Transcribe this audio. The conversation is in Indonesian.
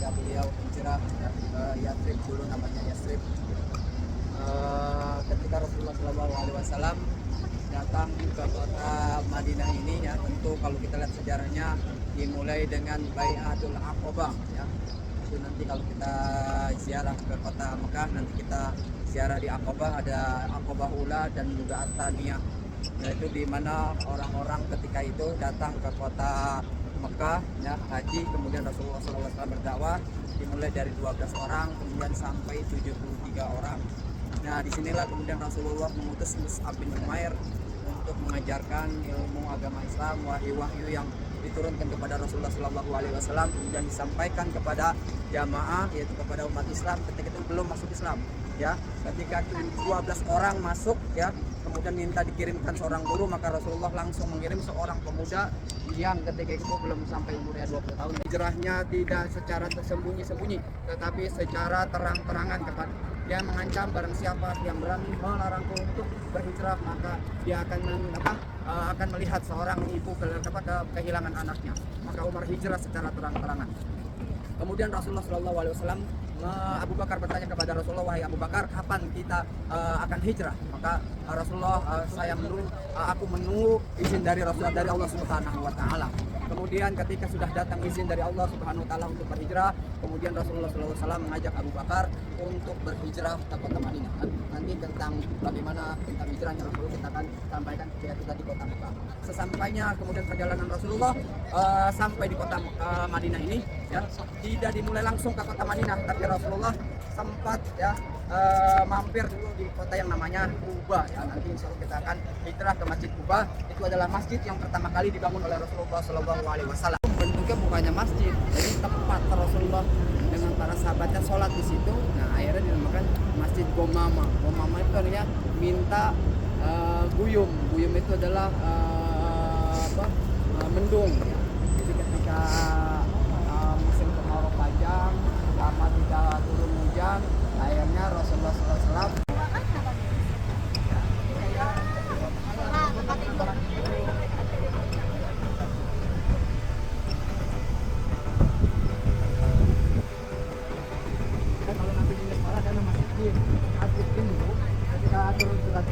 ketika beliau hijrah ke Yathrib, dulu namanya Yathrib. Ketika Rasulullah SAW datang ke kota Madinah ini, ya tentu kalau kita lihat sejarahnya dimulai dengan Bai'atul Aqabah, ya. Itu nanti kalau kita ziarah ke kota Mekah, nanti kita ziarah di Aqabah, ada Aqabah Ula dan juga At-Thaniyah, yaitu di mana orang-orang ketika itu datang ke kota Mekah, ya, haji, kemudian Rasulullah SAW berdakwah, dimulai dari 12 orang kemudian sampai 73 orang. Nah, disinilah kemudian Rasulullah mengutus Mus'ab bin Umair untuk mengajarkan ilmu agama Islam, wahyu-wahyu yang diturunkan kepada Rasulullah SAW, kemudian disampaikan kepada jamaah, yaitu kepada umat Islam ketika itu belum masuk Islam, ya. Ketika 12 orang masuk, ya, kemudian minta dikirimkan seorang guru, maka Rasulullah langsung mengirim seorang pemuda yang ketika itu belum sampai umurnya 20 tahun. Hijrahnya tidak secara tersembunyi-sembunyi, tetapi secara terang-terangan kepada dia mengancam barang siapa yang berani melarangku untuk berhijrah, maka dia akan melihat seorang ibu kehilangan anaknya. Maka Umar hijrah secara terang-terangan. Kemudian Rasulullah SAW, Abu Bakar bertanya kepada Rasulullah, wahai Abu Bakar, kapan kita akan hijrah? Maka Rasulullah, aku menunggu izin dari Rasulullah, dari Allah Subhanahu Wa Taala. Kemudian ketika sudah datang izin dari Allah Subhanahu Wa Taala untuk berhijrah, kemudian Rasulullah SAW mengajak Abu Bakar untuk berhijrah ke kota Madinah. Nanti tentang bagaimana tentang hijrahnya Rasulullah kita akan sampaikan ketika kita di kota Mekah. Sesampainya kemudian perjalanan Rasulullah sampai di kota Madinah ini, ya, tidak dimulai langsung ke kota Madinah, tapi Rasulullah sempat, ya, mampir dulu di kota yang namanya Quba, ya. Nanti insya Allah kita akan hijrah ke Masjid Quba. Itu adalah masjid yang pertama kali dibangun oleh Rasulullah SAW. Bentuknya bukannya masjid, jadi tempat Rasulullah dengan para sahabatnya sholat di situ. Nah, akhirnya dinamakan Masjid Gomama. Gomama itu artinya minta guyum. Guyum itu adalah mendung, ya. Jadi ketika musim kemarau panjang, lama tidak turun hujan, akhirnya Rasulullah SAW kalau nanti di sekolah ada masjid dulu ketika turun surat